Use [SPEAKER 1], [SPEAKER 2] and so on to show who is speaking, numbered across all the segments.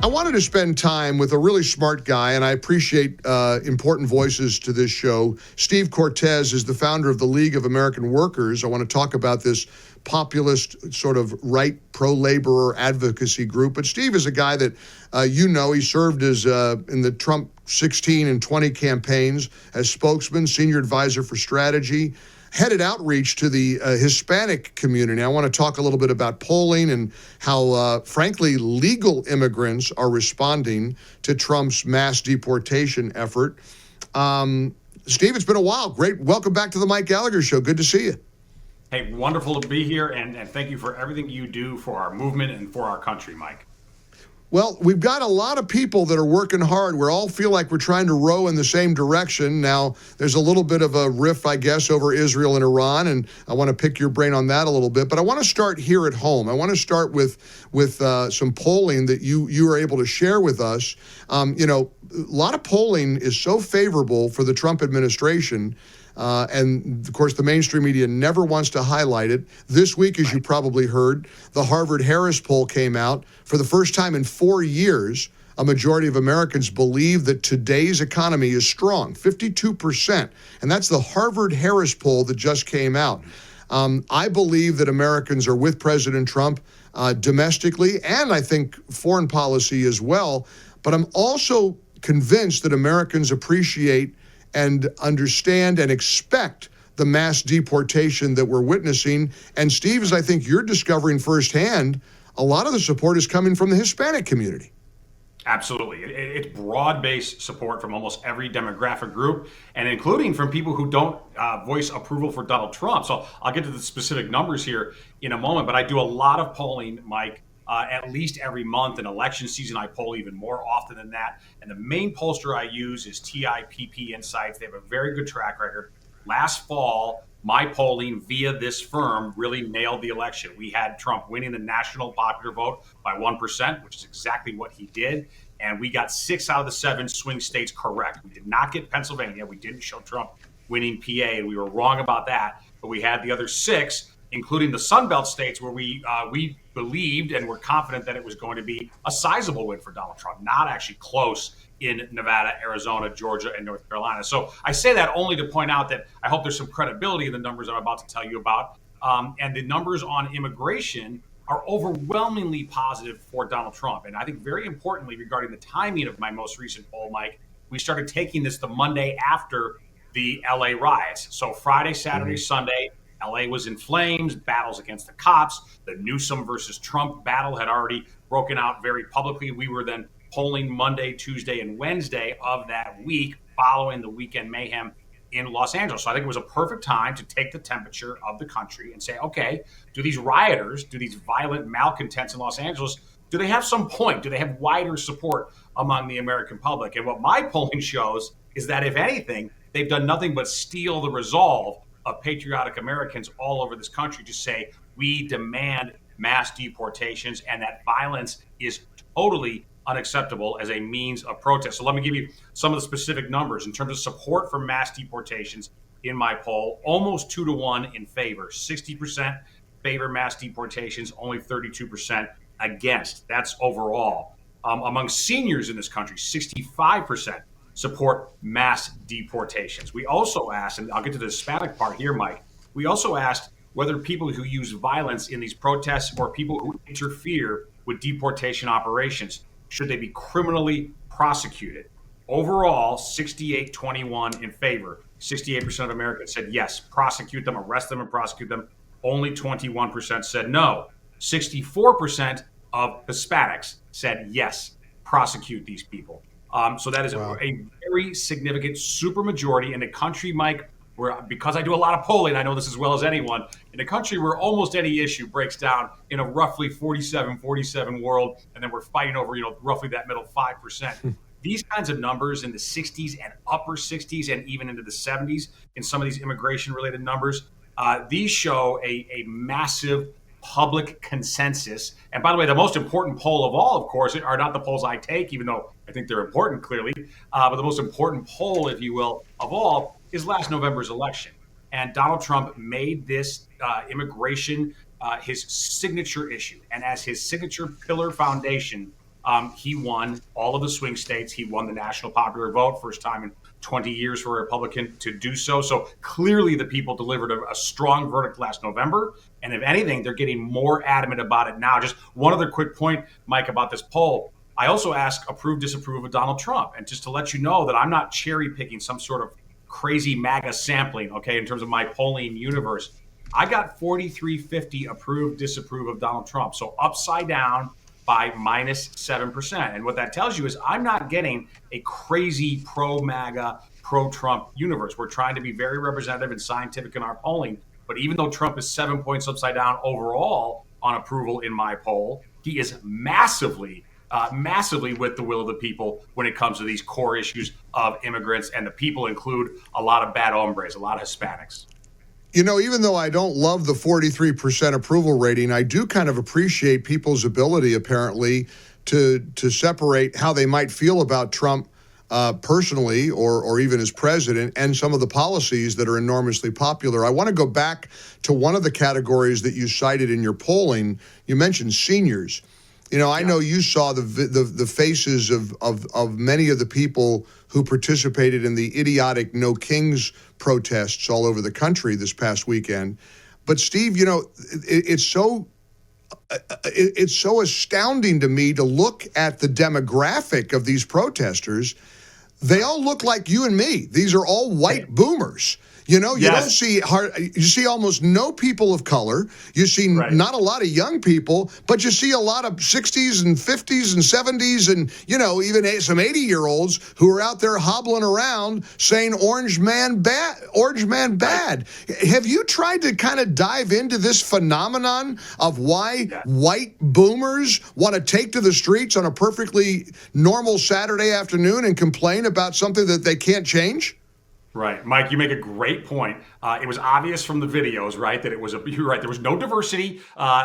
[SPEAKER 1] I wanted to spend time with a really smart guy, and I appreciate important voices to this show. Steve Cortes is the founder of the League of American Workers. I want to talk about this populist sort of right pro-laborer advocacy group. But Steve is a guy that he served as in the Trump 16 and 20 campaigns as spokesman, senior advisor for strategy, headed outreach to the Hispanic community. I want to talk a little bit about polling and how, frankly, legal immigrants are responding to Trump's mass deportation effort. Steve, it's been a while. Great. Welcome back to the Mike Gallagher Show. Good to see you.
[SPEAKER 2] Hey, wonderful to be here, and thank you for everything you do for our movement and for our country, Mike.
[SPEAKER 1] Well, we've got a lot of people that are working hard. We all feel like we're trying to row in the same direction. Now, there's a little bit of a riff, I guess, over Israel and Iran, and I want to pick your brain on that a little bit. But I want to start here at home. I want to start with some polling that you are able to share with us. A lot of polling is so favorable for the Trump administration. And, of course, the mainstream media never wants to highlight it. This week, as you probably heard, the Harvard-Harris poll came out. For the first time in 4 years, a majority of Americans believe that today's economy is strong, 52%. And that's the Harvard-Harris poll that just came out. I believe that Americans are with President Trump domestically, and I think foreign policy as well. But I'm also convinced that Americans appreciate and understand and expect the mass deportation that we're witnessing. And Steve, as I think you're discovering firsthand, a lot of the support is coming from the Hispanic community.
[SPEAKER 2] Absolutely. It's broad-based support from almost every demographic group, and including from people who don't voice approval for Donald Trump. So I'll get to the specific numbers here in a moment, but I do a lot of polling, Mike, at least every month. In election season, I poll even more often than that. And the main pollster I use is TIPP Insights. They have a very good track record. Last fall, my polling via this firm really nailed the election. We had Trump winning the national popular vote by 1%, which is exactly what he did. And we got 6 out of the 7 swing states correct. We did not get Pennsylvania. We didn't show Trump winning PA, and we were wrong about that. But we had the other 6, including the Sun Belt states, where we believed and were confident that it was going to be a sizable win for Donald Trump, not actually close in Nevada, Arizona, Georgia, and North Carolina. So I say that only to point out that I hope there's some credibility in the numbers I'm about to tell you about. And the numbers on immigration are overwhelmingly positive for Donald Trump. And I think very importantly, regarding the timing of my most recent poll, Mike, we started taking this the Monday after the LA riots. So Friday, Saturday, Sunday, LA was in flames, battles against the cops. The Newsom versus Trump battle had already broken out very publicly. We were then polling Monday, Tuesday, and Wednesday of that week following the weekend mayhem in Los Angeles. So I think it was a perfect time to take the temperature of the country and say, okay, do these rioters, do these violent malcontents in Los Angeles, do they have some point? Do they have wider support among the American public? And what my polling shows is that, if anything, they've done nothing but steal the resolve of patriotic Americans all over this country to say, we demand mass deportations, and that violence is totally unacceptable as a means of protest. So let me give you some of the specific numbers in terms of support for mass deportations in my poll. Almost 2-to-1 in favor. 60% favor mass deportations, only 32% against. That's overall. Among seniors in this country, 65% support mass deportations. We also asked, and I'll get to the Hispanic part here, Mike, we also asked whether people who use violence in these protests or people who interfere with deportation operations, should they be criminally prosecuted? Overall, 68-21 in favor. 68% of Americans said yes, prosecute them, arrest them and prosecute them. Only 21% said no. 64% of Hispanics said yes, prosecute these people. So that is a very significant supermajority in a country, Mike, where, because I do a lot of polling, I know this as well as anyone, in a country where almost any issue breaks down in a roughly 47-47 world, and then we're fighting over, roughly that middle 5%. These kinds of numbers in the 60s and upper 60s and even into the 70s in some of these immigration-related numbers, these show a massive public consensus. And by the way, the most important poll of all, of course, are not the polls I take, even though I think they're important, clearly. But the most important poll, if you will, of all is last November's election. And Donald Trump made this immigration his signature issue. And as his signature pillar foundation, He won all of the swing states. He won the national popular vote, first time in 20 years for a Republican to do so. So clearly, the people delivered a strong verdict last November. And if anything, they're getting more adamant about it now. Just one other quick point, Mike, about this poll. I also ask approve, disapprove of Donald Trump. And just to let you know that I'm not cherry picking some sort of crazy MAGA sampling, okay, in terms of my polling universe. I got 4350 approve, disapprove of Donald Trump. So upside down by -7%. And what that tells you is I'm not getting a crazy pro MAGA, pro Trump universe. We're trying to be very representative and scientific in our polling. But even though Trump is 7 points upside down overall on approval in my poll, he is massively with the will of the people when it comes to these core issues of immigrants. And the people include a lot of bad hombres, a lot of Hispanics.
[SPEAKER 1] You know, even though I don't love the 43% approval rating, I do kind of appreciate people's ability, apparently, to separate how they might feel about Trump personally or even as president and some of the policies that are enormously popular. I want to go back to one of the categories that you cited in your polling. You mentioned seniors. You know, I know you saw the faces of many of the people who participated in the idiotic No Kings protests all over the country this past weekend. But Steve, you know, it's so astounding to me to look at the demographic of these protesters. They all look like you and me. These are all white boomers. You know, you don't see you see almost no people of color. You see not a lot of young people, but you see a lot of 60s and 50s and 70s and, you know, even some 80-year-olds who are out there hobbling around saying orange man bad, orange man bad. Have you tried to kind of dive into this phenomenon of why white boomers want to take to the streets on a perfectly normal Saturday afternoon and complain about something that they can't change?
[SPEAKER 2] Right. Mike, you make a great point. It was obvious from the videos, right, that you're right, there was no diversity.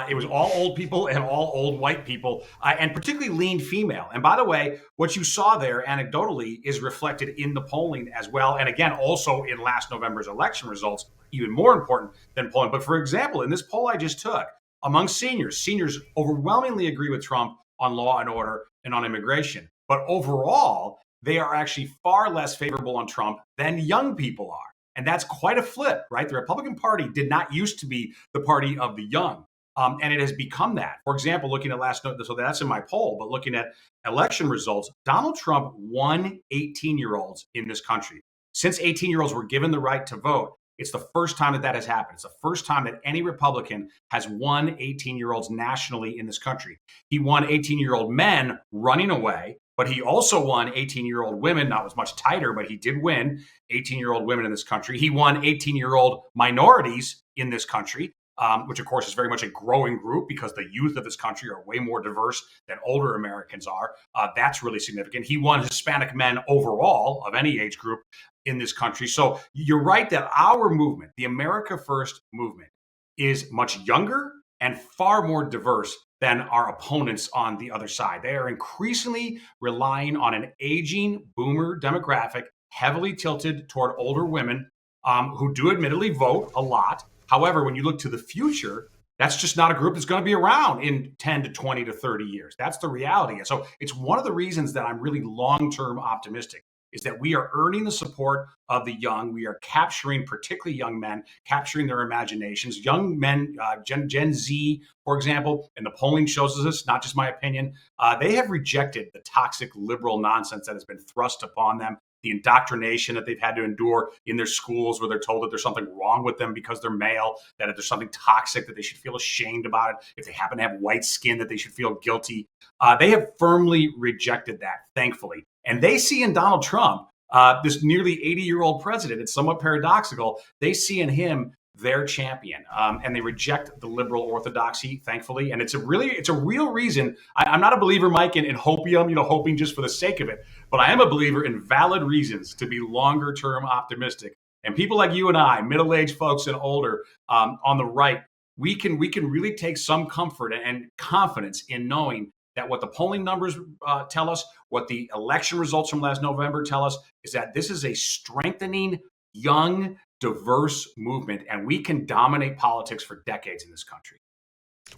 [SPEAKER 2] It was all old people and all old white people, and particularly lean female. And by the way, what you saw there anecdotally is reflected in the polling as well. And again, also in last November's election results, even more important than polling. But for example, in this poll I just took, among seniors overwhelmingly agree with Trump on law and order and on immigration. But overall, they are actually far less favorable on Trump than young people are. And that's quite a flip, right? The Republican Party did not used to be the party of the young. And it has become that. For example, looking at so that's in my poll, but looking at election results, Donald Trump won 18-year-olds in this country. Since 18-year-olds were given the right to vote, it's the first time that has happened. It's the first time that any Republican has won 18-year-olds nationally in this country. He won 18-year-old men running away, but he also won 18-year-old women. Not as much tighter, but he did win 18-year-old women in this country. He won 18-year-old minorities in this country, which, of course, is very much a growing group because the youth of this country are way more diverse than older Americans are. That's really significant. He won Hispanic men overall of any age group in this country. So you're right that our movement, the America First movement, is much younger and far more diverse than our opponents on the other side. They are increasingly relying on an aging boomer demographic, heavily tilted toward older women who do admittedly vote a lot. However, when you look to the future, that's just not a group that's going to be around in 10 to 20 to 30 years. That's the reality. And so it's one of the reasons that I'm really long-term optimistic is that we are earning the support of the young. We are capturing, particularly young men, capturing their imaginations. Young men, Gen Z, for example, and the polling shows us this, not just my opinion, they have rejected the toxic liberal nonsense that has been thrust upon them, the indoctrination that they've had to endure in their schools where they're told that there's something wrong with them because they're male, that if there's something toxic that they should feel ashamed about it, if they happen to have white skin that they should feel guilty. They have firmly rejected that, thankfully. And they see in Donald Trump, this nearly 80-year-old president, it's somewhat paradoxical, they see in him their champion, and they reject the liberal orthodoxy, thankfully. And it's a real reason. I'm not a believer, Mike, in hopium, hoping just for the sake of it, but I am a believer in valid reasons to be longer term optimistic. And people like you and I, middle-aged folks and older, on the right, we can really take some comfort and confidence in knowing that what the polling numbers tell us, what the election results from last November tell us, is that this is a strengthening, young, diverse movement, and we can dominate politics for decades in this country.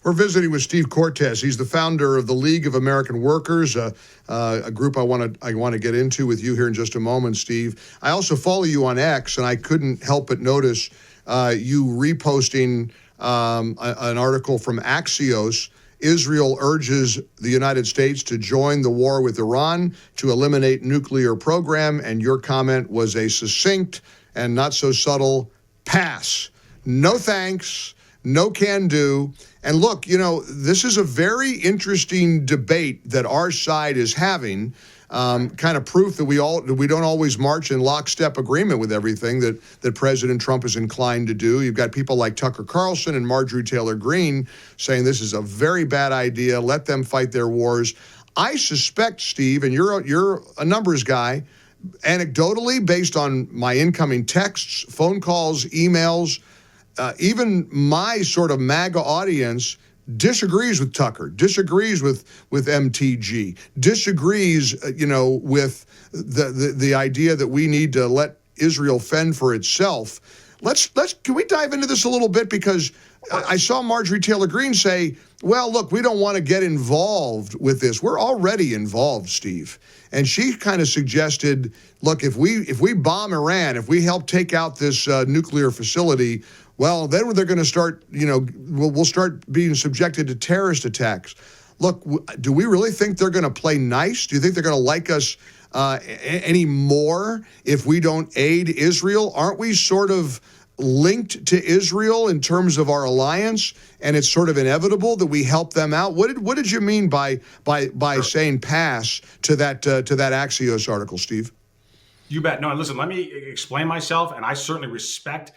[SPEAKER 1] We're visiting with Steve Cortes. He's the founder of the League of American Workers, a group I want to get into with you here in just a moment, Steve. I also follow you on X, and I couldn't help but notice you reposting an article from Axios. Israel urges the United States to join the war with Iran to eliminate nuclear program, and your comment was a succinct and not so subtle pass. No thanks, no can do. And look, this is a very interesting debate that our side is having. Kind of proof that we don't always march in lockstep agreement with everything that President Trump is inclined to do. You've got people like Tucker Carlson and Marjorie Taylor Greene saying this is a very bad idea. Let them fight their wars. I suspect, Steve, and you're a numbers guy, anecdotally, based on my incoming texts, phone calls, emails, even my sort of MAGA audience disagrees with Tucker, disagrees with MTG, disagrees, with the idea that we need to let Israel fend for itself. Can we dive into this a little bit? Because I saw Marjorie Taylor Greene say, well, look, we don't want to get involved with this. We're already involved, Steve. And she kind of suggested, look, if we bomb Iran, if we help take out this nuclear facility, well, then they're going to start, we'll start being subjected to terrorist attacks. Look, do we really think they're going to play nice? Do you think they're going to like us any more if we don't aid Israel? Aren't we sort of linked to Israel in terms of our alliance, and it's sort of inevitable that we help them out? What did you mean by saying pass to that Axios article, Steve?
[SPEAKER 2] You bet. No, listen, let me explain myself, and I certainly respect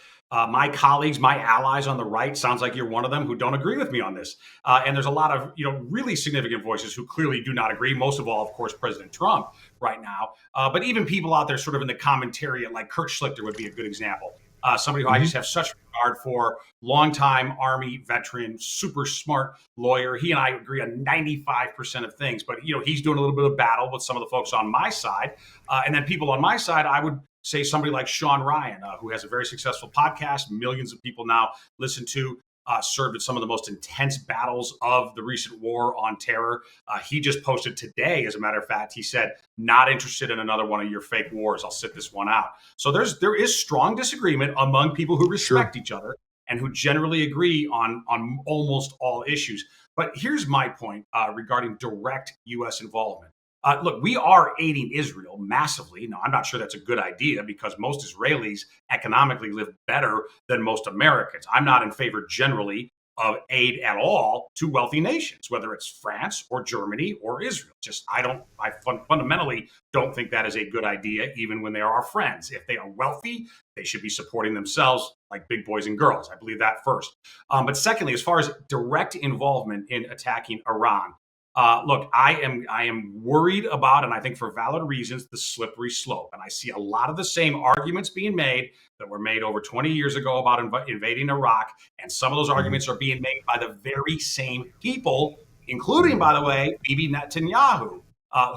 [SPEAKER 2] my colleagues, my allies on the right. Sounds like you're one of them who don't agree with me on this. And there's a lot of really significant voices who clearly do not agree. Most of all, of course, President Trump right now. But even people out there sort of in the commentariat, like Kurt Schlichter would be a good example. Somebody who I just have such regard for, longtime Army veteran, super smart lawyer. He and I agree on 95% of things, but he's doing a little bit of battle with some of the folks on my side. And then people on my side, I would say somebody like Sean Ryan, who has a very successful podcast, millions of people now listen to, served at some of the most intense battles of the recent war on terror. He just posted today, as a matter of fact, he said, not interested in another one of your fake wars. I'll sit this one out. So there is strong disagreement among people who respect each other and who generally agree on almost all issues. But here's my point regarding direct U.S. involvement. Look, we are aiding Israel massively. Now, I'm not sure that's a good idea because most Israelis economically live better than most Americans. I'm not in favor generally of aid at all to wealthy nations, whether it's France or Germany or Israel. I fundamentally don't think that is a good idea, even when they are our friends. If they are wealthy, they should be supporting themselves like big boys and girls. I believe that first. But secondly, as far as direct involvement in attacking Iran, look, I am worried about, and I think for valid reasons, the slippery slope. And I see a lot of the same arguments being made that were made over 20 years ago about invading Iraq. And some of those arguments are being made by the very same people, including, by the way, Bibi Netanyahu,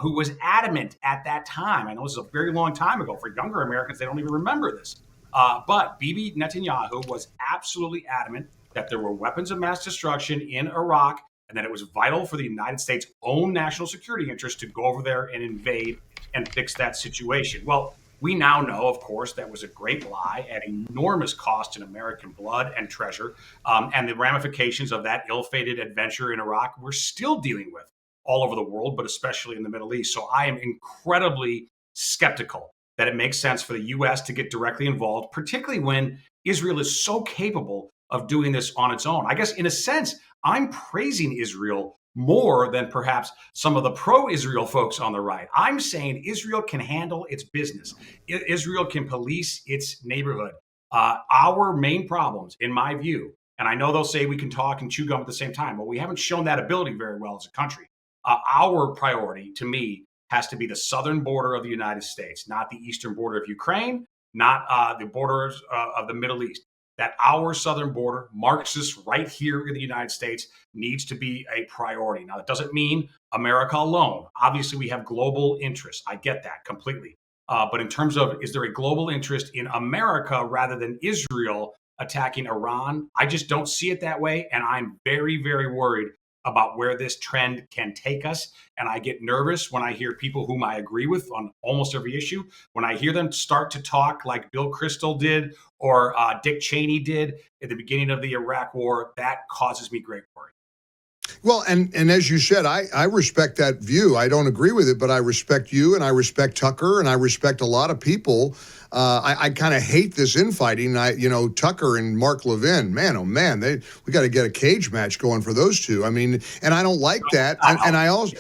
[SPEAKER 2] who was adamant at that time. I know this is a very long time ago. For younger Americans, they don't even remember this. But Bibi Netanyahu was absolutely adamant that there were weapons of mass destruction in Iraq, and that it was vital for the United States' own national security interest to go over there and invade and fix that situation. Well, we now know, of course, that was a great lie at enormous cost in American blood and treasure. And the ramifications of that ill-fated adventure in Iraq, we're still dealing with all over the world, but especially in the Middle East. So I am incredibly skeptical that it makes sense for the U.S. to get directly involved, particularly when Israel is so capable of doing this on its own. I guess, in a sense, I'm praising Israel more than perhaps some of the pro-Israel folks on the right. I'm saying Israel can handle its business. Israel can police its neighborhood. Our main problems, in my view, and I know they'll say we can talk and chew gum at the same time, but we haven't shown that ability very well as a country. Our priority, to me, has to be the southern border of the United States, not the eastern border of Ukraine, not the borders of the Middle East. That our southern border, Marxists right here in the United States, needs to be a priority. Now, that doesn't mean America alone. Obviously, we have global interests. I get that completely. But in terms of, is there a global interest in America rather than Israel? attacking Iran. I just don't see it that way. And I'm very, very worried about where this trend can take us. And I get nervous when I hear people whom I agree with on almost every issue. When I hear them start to talk like Bill Kristol did or Dick Cheney did at the beginning of the Iraq War, that causes me great worry.
[SPEAKER 1] Well, and as you said, I respect that view. I don't agree with it, but I respect you, and I respect Tucker, and I respect a lot of people. I kind of hate this infighting. Tucker and Mark Levin, man, oh man, we got to get a cage match going for those two. I mean, and I don't like that. And I also.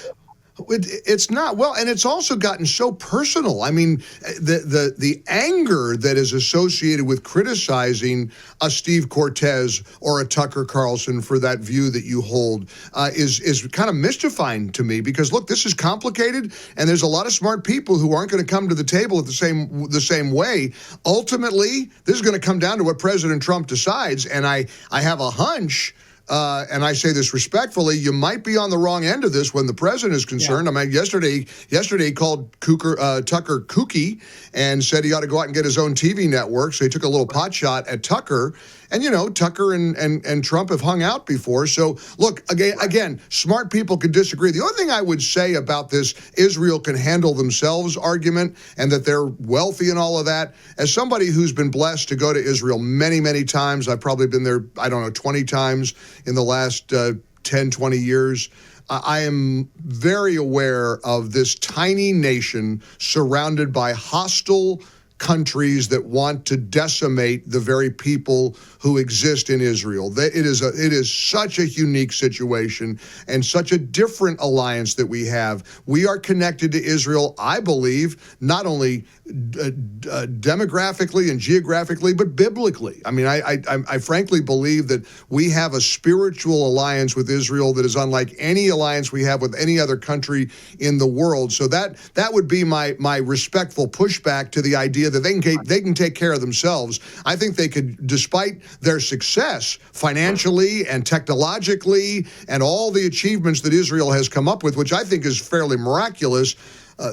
[SPEAKER 1] It's not well, and it's also gotten so personal. I mean, the anger that is associated with criticizing a Steve Cortes or a Tucker Carlson for that view that you hold is kind of mystifying to me, because look, this is complicated, and there's a lot of smart people who aren't going to come to the table at the same way. Ultimately, this is going to come down to what President Trump decides, and I have a hunch. And I say this respectfully, you might be on the wrong end of this when the president is concerned. Yeah. I mean, yesterday he called Tucker kooky and said he ought to go out and get his own TV network. So he took a little pot shot at Tucker. And, Tucker and Trump have hung out before. So, look, again, smart people could disagree. The only thing I would say about this Israel can handle themselves argument and that they're wealthy and all of that, as somebody who's been blessed to go to Israel many, many times, I've probably been there, 20 times in the last 10, 20 years. I am very aware of this tiny nation surrounded by hostile countries that want to decimate the very people who exist in Israel. It is such a unique situation and such a different alliance that we have. We are connected to Israel, I believe, not only demographically and geographically, but biblically. I mean, I frankly believe that we have a spiritual alliance with Israel that is unlike any alliance we have with any other country in the world. So that would be my respectful pushback to the idea that they can take care of themselves. I think they could, despite their success financially and technologically and all the achievements that Israel has come up with, which I think is fairly miraculous,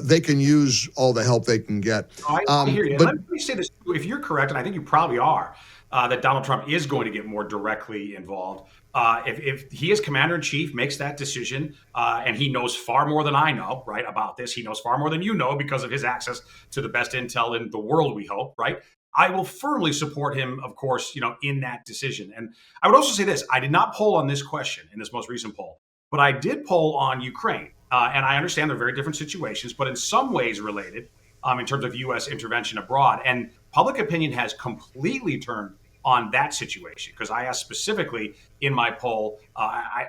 [SPEAKER 1] they can use all the help they can get.
[SPEAKER 2] I hear you. Let me say this. If you're correct, and I think you probably are, that Donald Trump is going to get more directly involved. If he as commander-in-chief makes that decision, and he knows far more than I know, right, about this, he knows far more than you know because of his access to the best intel in the world, we hope, right? I will firmly support him, of course, in that decision. And I would also say this. I did not poll on this question in this most recent poll, but I did poll on Ukraine. And I understand they're very different situations, but in some ways related in terms of U.S. intervention abroad. And public opinion has completely turned on that situation, because I asked specifically in my poll,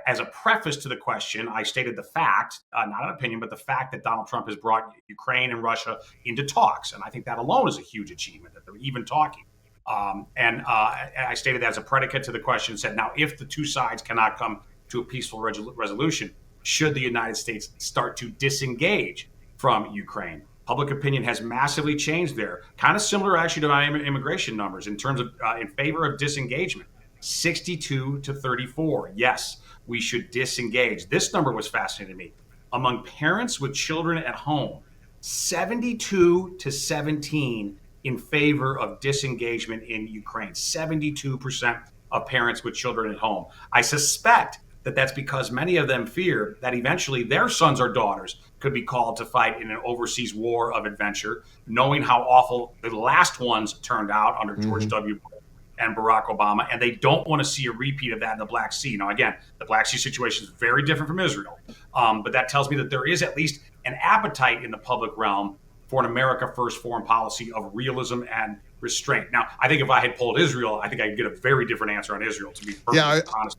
[SPEAKER 2] as a preface to the question, I stated the fact, not an opinion, but the fact that Donald Trump has brought Ukraine and Russia into talks. And I think that alone is a huge achievement, that they're even talking. I stated that as a predicate to the question, said, now, if the two sides cannot come to a peaceful resolution, should the United States start to disengage from Ukraine? Public opinion has massively changed there. Kind of similar, actually, to my immigration numbers in terms of in favor of disengagement. 62 to 34. Yes, we should disengage. This number was fascinating to me. Among parents with children at home, 72 to 17 in favor of disengagement in Ukraine. 72% of parents with children at home. I suspect that that's because many of them fear that eventually their sons or daughters could be called to fight in an overseas war of adventure, knowing how awful the last ones turned out under George W. Bush and Barack Obama, and they don't want to see a repeat of that in the Black Sea. Now, again, the Black Sea situation is very different from Israel, but that tells me that there is at least an appetite in the public realm for an America First foreign policy of realism and restraint. Now, I think if I had polled Israel, I think I could get a very different answer on Israel, to be perfectly honest.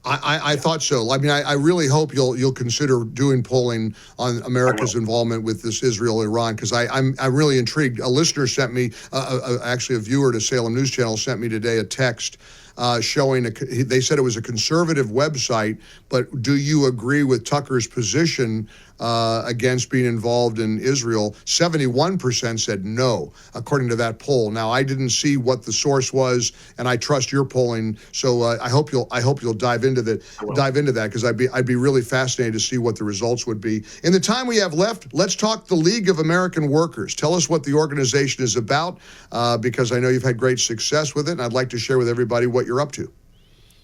[SPEAKER 1] I thought so. I mean, I really hope you'll consider doing polling on America's involvement with this Israel-Iran, because I'm really intrigued. A listener sent me, actually a viewer to Salem News Channel sent me today a text showing they said it was a conservative website, but do you agree with Tucker's position against being involved in Israel? 71% said no, according to that poll. Now, I didn't see what the source was, and I trust your polling. So I hope you'll dive into that because I'd be really fascinated to see what the results would be. In the time we have left, let's talk the League of American Workers. Tell us what the organization is about, because I know you've had great success with it, and I'd like to share with everybody what you're up to.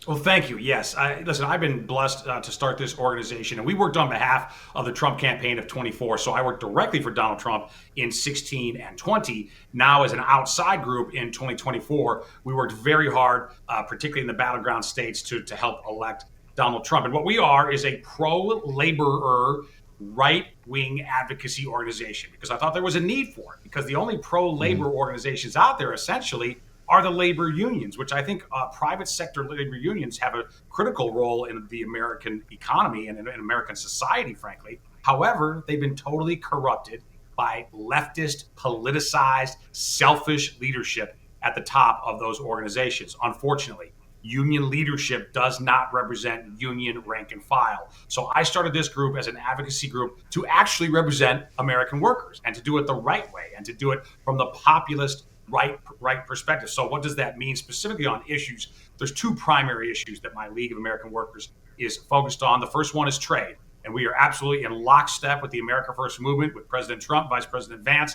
[SPEAKER 2] Well, thank you. Yes. Listen, I've been blessed to start this organization, and we worked on behalf of the Trump campaign of 24. So I worked directly for Donald Trump in 16 and 20. Now, as an outside group in 2024, we worked very hard, particularly in the battleground states, to help elect Donald Trump. And what we are is a pro-laborer, right-wing advocacy organization, because I thought there was a need for it, because the only pro-labor organizations out there, essentially, are the labor unions, which I think private sector labor unions have a critical role in the American economy and in American society, frankly. However, they've been totally corrupted by leftist, politicized, selfish leadership at the top of those organizations. Unfortunately, union leadership does not represent union rank and file. So I started this group as an advocacy group to actually represent American workers and to do it the right way and to do it from the populist right perspective. So what does that mean specifically on issues? There's two primary issues that my League of American Workers is focused on. The first one is trade. And we are absolutely in lockstep with the America First movement, with President Trump, Vice President Vance.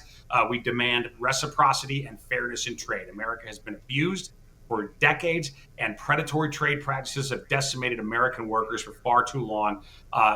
[SPEAKER 2] We demand reciprocity and fairness in trade. America has been abused for decades, and predatory trade practices have decimated American workers for far too long.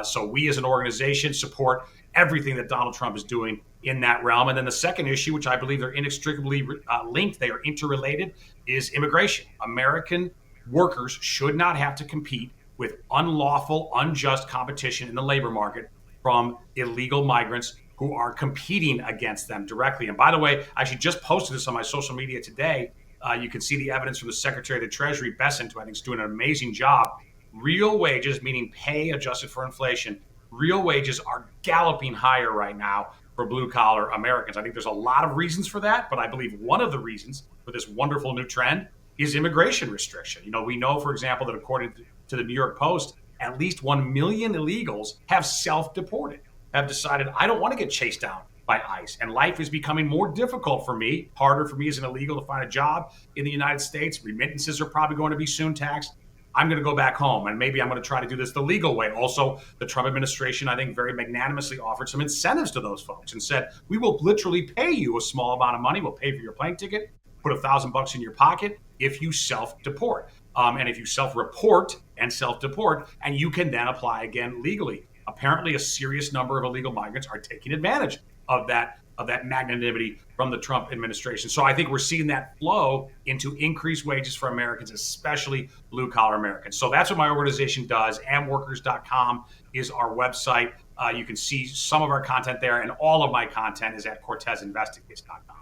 [SPEAKER 2] So we as an organization support everything that Donald Trump is doing in that realm. And then the second issue, which I believe they're inextricably linked, they are interrelated, is immigration. American workers should not have to compete with unlawful, unjust competition in the labor market from illegal migrants who are competing against them directly. And by the way, I actually just posted this on my social media today. You can see the evidence from the Secretary of the Treasury, Bessent, who I think is doing an amazing job. Real wages, meaning pay adjusted for inflation, real wages are galloping higher right now for blue-collar Americans. I think there's a lot of reasons for that, but I believe one of the reasons for this wonderful new trend is immigration restriction. You know, we know, for example, that according to the New York Post, at least 1 million illegals have self-deported, have decided, I don't want to get chased down by ICE, and life is becoming more difficult for me, harder for me as an illegal to find a job in the United States. Remittances are probably going to be soon taxed. I'm going to go back home, and maybe I'm going to try to do this the legal way. Also, the Trump administration, I think, very magnanimously offered some incentives to those folks and said, we will literally pay you a small amount of money. We'll pay for your plane ticket, put $1,000 in your pocket if you self-deport. And if you self-report and self-deport, and you can then apply again legally. Apparently, a serious number of illegal migrants are taking advantage of that magnanimity from the Trump administration. So I think we're seeing that flow into increased wages for Americans, especially blue-collar Americans. So that's what my organization does. amworkers.com is our website. You can see some of our content there, and all of my content is at cortesinvestigates.com.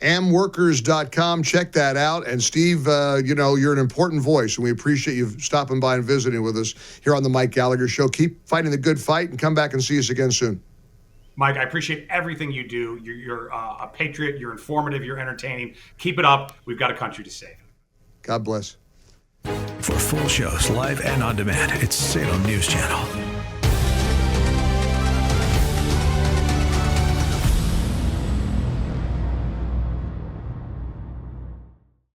[SPEAKER 1] amworkers.com. Check that out. And Steve, you're an important voice, and we appreciate you stopping by and visiting with us here on the Mike Gallagher Show. Keep fighting the good fight and come back and see us again soon.
[SPEAKER 2] Mike, I appreciate everything you do. You're a patriot. You're informative. You're entertaining. Keep it up. We've got a country to save.
[SPEAKER 1] God bless.
[SPEAKER 3] For full shows, live and on demand, it's Salem News Channel.